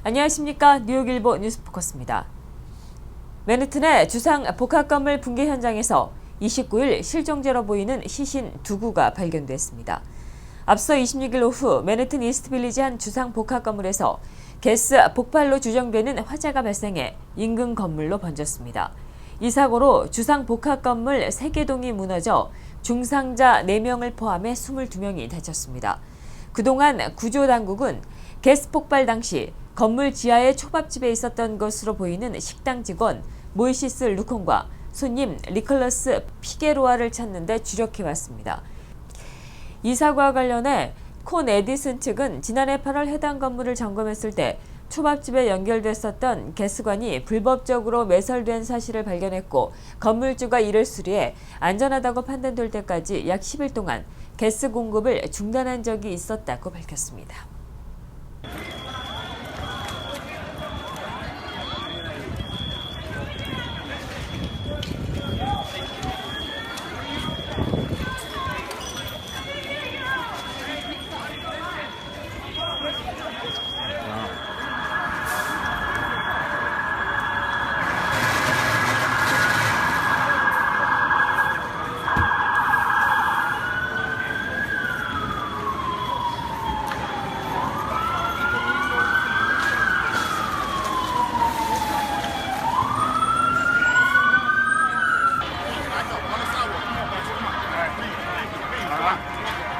안녕하십니까. 뉴욕일보 뉴스포커스입니다. 맨해튼의 주상 복합 건물 붕괴 현장에서 29일 실종자로 보이는 시신 2구가 발견됐습니다. 앞서 26일 오후 맨해튼 이스트빌리지 한 주상 복합 건물에서 가스 폭발로 추정되는 화재가 발생해 인근 건물로 번졌습니다. 이 사고로 주상 복합 건물 3개 동이 무너져 중상자 4명을 포함해 22명이 다쳤습니다. 그동안 구조당국은 가스 폭발 당시 건물 지하의 초밥집에 있었던 것으로 보이는 식당 직원 모이시스 루콘과 손님 니콜러스 피게로아를 찾는 데 주력해왔습니다. 이 사고와 관련해 콘 에디슨 측은 지난해 8월 해당 건물을 점검했을 때 초밥집에 연결됐었던 가스관이 불법적으로 매설된 사실을 발견했고 건물주가 이를 수리해 안전하다고 판단될 때까지 약 10일 동안 가스 공급을 중단한 적이 있었다고 밝혔습니다.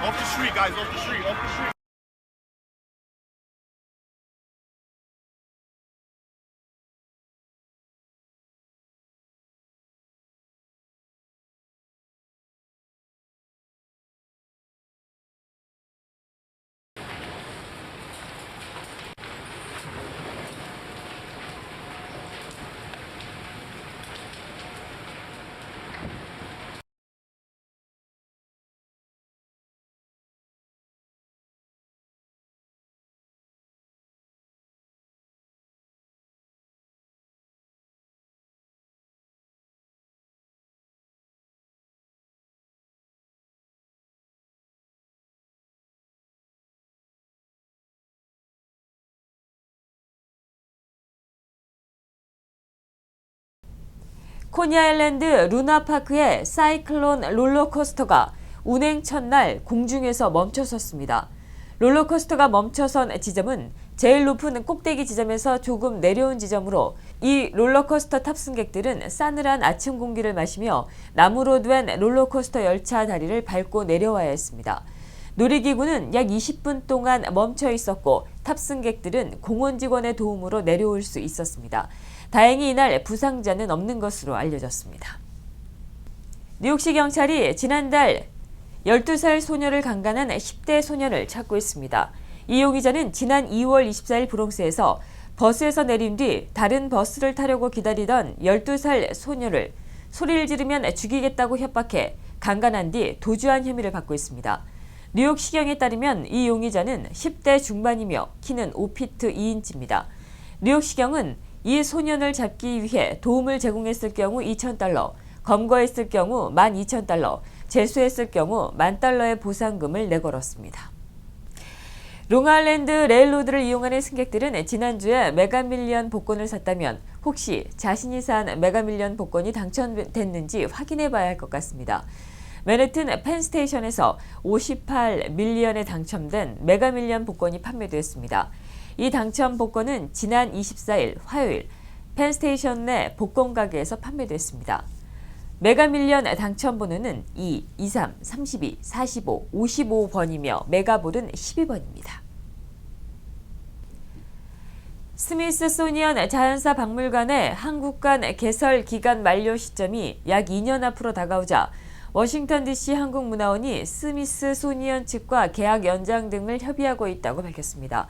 Off the street, guys, off the street, off the street. 코니아일랜드 루나파크의 사이클론 롤러코스터가 운행 첫날 공중에서 멈춰섰습니다. 롤러코스터가 멈춰선 지점은 제일 높은 꼭대기 지점에서 조금 내려온 지점으로 이 롤러코스터 탑승객들은 싸늘한 아침 공기를 마시며 나무로 된 롤러코스터 열차 다리를 밟고 내려와야 했습니다. 놀이기구는 약 20분 동안 멈춰 있었고 탑승객들은 공원 직원의 도움으로 내려올 수 있었습니다. 다행히 이날 부상자는 없는 것으로 알려졌습니다. 뉴욕시 경찰이 지난달 12살 소녀를 강간한 10대 소년을 찾고 있습니다. 이 용의자는 지난 2월 24일 브롱스에서 버스에서 내린 뒤 다른 버스를 타려고 기다리던 12살 소녀를 소리를 지르면 죽이겠다고 협박해 강간한 뒤 도주한 혐의를 받고 있습니다. 뉴욕시경에 따르면 이 용의자는 10대 중반이며 키는 5피트 2인치입니다. 뉴욕시경은 이 소년을 잡기 위해 도움을 제공했을 경우 $2,000, 검거했을 경우 $12,000, 재수했을 경우 $10,000의 보상금을 내걸었습니다. 롱아일랜드 레일로드를 이용하는 승객들은 지난주에 메가밀리언 복권을 샀다면 혹시 자신이 산 메가밀리언 복권이 당첨됐는지 확인해 봐야 할 것 같습니다. 맨해튼 펜스테이션에서 58밀리언에 당첨된 메가밀리언 복권이 판매됐습니다. 이 당첨 복권은 지난 24일 화요일 펜스테이션 내 복권 가게에서 판매됐습니다. 메가밀리언 당첨 번호는 2, 23, 32, 45, 55번이며 메가볼은 12번입니다. 스미스소니언 자연사 박물관의 한국관 개설 기간 만료 시점이 약 2년 앞으로 다가오자 워싱턴 DC 한국문화원이 스미스소니언 측과 계약 연장 등을 협의하고 있다고 밝혔습니다.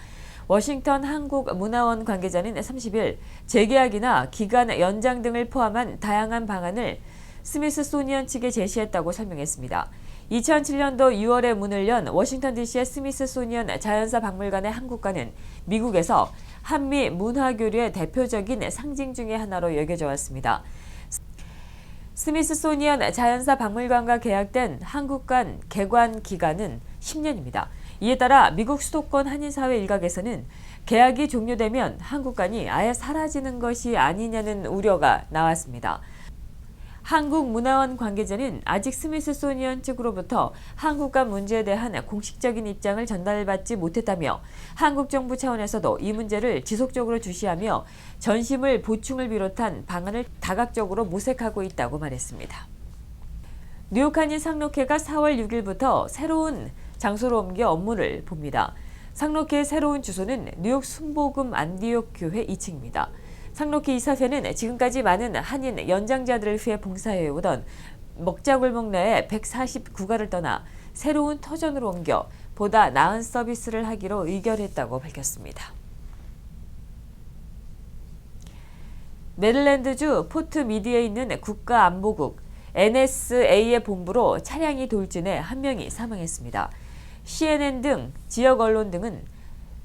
워싱턴 한국문화원 관계자는 30일 재계약이나 기간 연장 등을 포함한 다양한 방안을 스미스소니언 측에 제시했다고 설명했습니다. 2007년도 6월에 문을 연 워싱턴 DC의 스미스소니언 자연사 박물관의 한국관은 미국에서 한미 문화교류의 대표적인 상징 중의 하나로 여겨져 왔습니다. 스미스소니언 자연사 박물관과 계약된 한국관 개관 기간은 10년입니다. 이에 따라 미국 수도권 한인사회 일각에서는 계약이 종료되면 한국관이 아예 사라지는 것이 아니냐는 우려가 나왔습니다. 한국문화원 관계자는 아직 스미스소니언 측으로부터 한국관 문제에 대한 공식적인 입장을 전달받지 못했다며 한국 정부 차원에서도 이 문제를 지속적으로 주시하며 전시물 보충을 비롯한 방안을 다각적으로 모색하고 있다고 말했습니다. 뉴욕 한인 상록회가 4월 6일부터 새로운 장소로 옮겨 업무를 봅니다. 상록회의 새로운 주소는 뉴욕 순복음 안디옥 교회 2층입니다. 상록회 이사회는 지금까지 많은 한인 연장자들을 위해 봉사해오던 먹자골목 내의 149가를 떠나 새로운 터전으로 옮겨 보다 나은 서비스를 하기로 의결했다고 밝혔습니다. 메릴랜드주 포트 미드에 있는 국가안보국 NSA의 본부로 차량이 돌진해 한 명이 사망했습니다. CNN 등 지역 언론 등은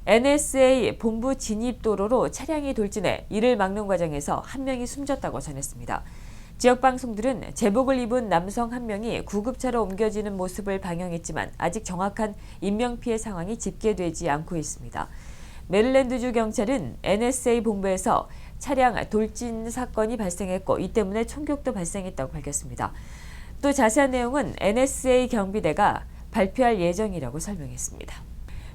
NSA 본부 진입도로로 차량이 돌진해 이를 막는 과정에서 한 명이 숨졌다고 전했습니다. 지역 방송들은 제복을 입은 남성 한 명이 구급차로 옮겨지는 모습을 방영했지만 아직 정확한 인명피해 상황이 집계되지 않고 있습니다. 메릴랜드주 경찰은 NSA 본부에서 차량 돌진 사건이 발생했고 이 때문에 총격도 발생했다고 밝혔습니다. 또 자세한 내용은 NSA 경비대가 발표할 예정이라고 설명했습니다.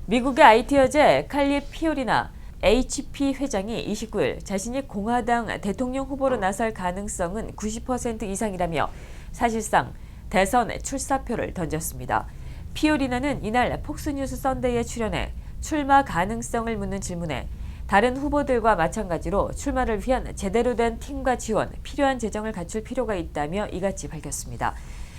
미국의 IT 여제 칼리 피오리나 HP 회장이 29일 자신이 공화당 대통령 후보로 나설 가능성은 90% 이상이라며 사실상 대선 출사표를 던졌습니다. 피오리나는 이날 폭스뉴스 썬데이에 출연해 출마 가능성을 묻는 질문에 다른 후보들과 마찬가지로 출마를 위한 제대로 된 팀과 지원, 필요한 재정을 갖출 필요가 있다며 이같이 밝혔습니다.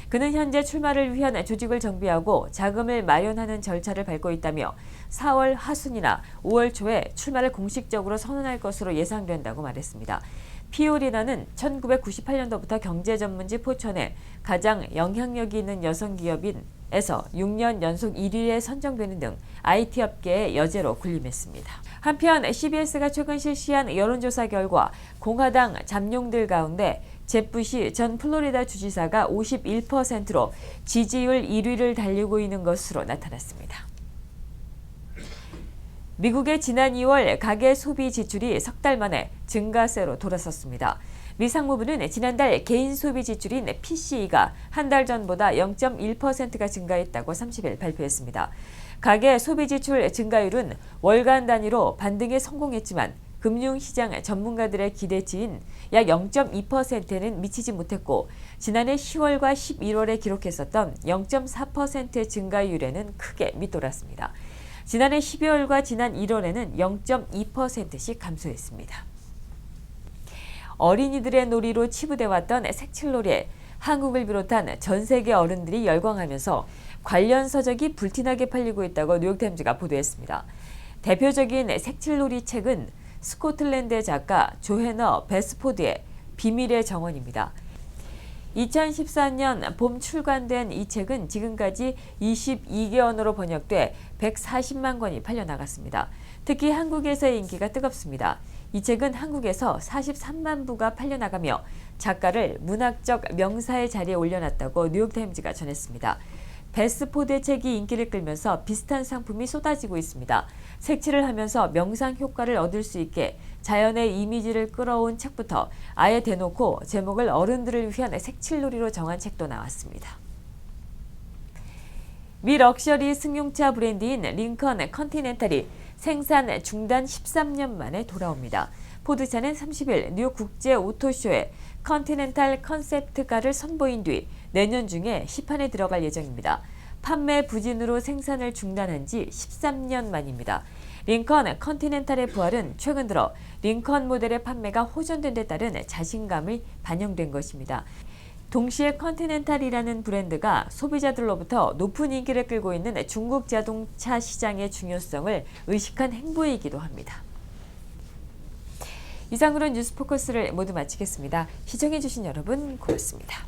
그는 현재 출마를 위한 조직을 정비하고 자금을 마련하는 절차를 밟고 있다며 4월 하순이나 5월 초에 출마를 공식적으로 선언할 것으로 예상된다고 말했습니다. 피오리나는 1998년도부터 경제전문지 포천에 가장 영향력이 있는 여성 기업인에서 6년 연속 1위에 선정되는 등 IT 업계의 여제로 군림했습니다. 한편 CBS가 최근 실시한 여론조사 결과 공화당 잠룡들 가운데 잽 부시 전 플로리다 주지사가 51%로 지지율 1위를 달리고 있는 것으로 나타났습니다. 미국의 지난 2월 가계 소비 지출이 석 달 만에 증가세로 돌아섰습니다. 미 상무부는 지난달 개인 소비 지출인 PCE가 한 달 전보다 0.1%가 증가했다고 30일 발표했습니다. 가계 소비 지출 증가율은 월간 단위로 반등에 성공했지만 금융시장 전문가들의 기대치인 약 0.2%는 미치지 못했고 지난해 10월과 11월에 기록했었던 0.4%의 증가율에는 크게 밑돌았습니다. 지난해 12월과 지난 1월에는 0.2%씩 감소했습니다. 어린이들의 놀이로 치부돼왔던 색칠놀이에 한국을 비롯한 전 세계 어른들이 열광하면서 관련 서적이 불티나게 팔리고 있다고 뉴욕타임즈가 보도했습니다. 대표적인 색칠놀이 책은 스코틀랜드의 작가 조해너 베스포드의 비밀의 정원입니다. 2014년 봄 출간된 이 책은 지금까지 22개 언어로 번역돼 140만 권이 팔려나갔습니다. 특히 한국에서의 인기가 뜨겁습니다. 이 책은 한국에서 43만 부가 팔려나가며 작가를 문학적 명사의 자리에 올려놨다고 뉴욕타임즈가 전했습니다. 베스포드의 책이 인기를 끌면서 비슷한 상품이 쏟아지고 있습니다. 색칠을 하면서 명상 효과를 얻을 수 있게 자연의 이미지를 끌어온 책부터 아예 대놓고 제목을 어른들을 위한 색칠놀이로 정한 책도 나왔습니다. 미 럭셔리 승용차 브랜드인 링컨 컨티넨탈이 생산 중단 13년 만에 돌아옵니다. 포드차는 30일 뉴욕 국제 오토쇼에 컨티넨탈 컨셉트카를 선보인 뒤 내년 중에 시판에 들어갈 예정입니다. 판매 부진으로 생산을 중단한 지 13년 만입니다. 링컨 컨티넨탈의 부활은 최근 들어 링컨 모델의 판매가 호전된 데 따른 자신감이 반영된 것입니다. 동시에 컨티넨탈이라는 브랜드가 소비자들로부터 높은 인기를 끌고 있는 중국 자동차 시장의 중요성을 의식한 행보이기도 합니다. 이상으로 뉴스포커스를 모두 마치겠습니다. 시청해주신 여러분 고맙습니다.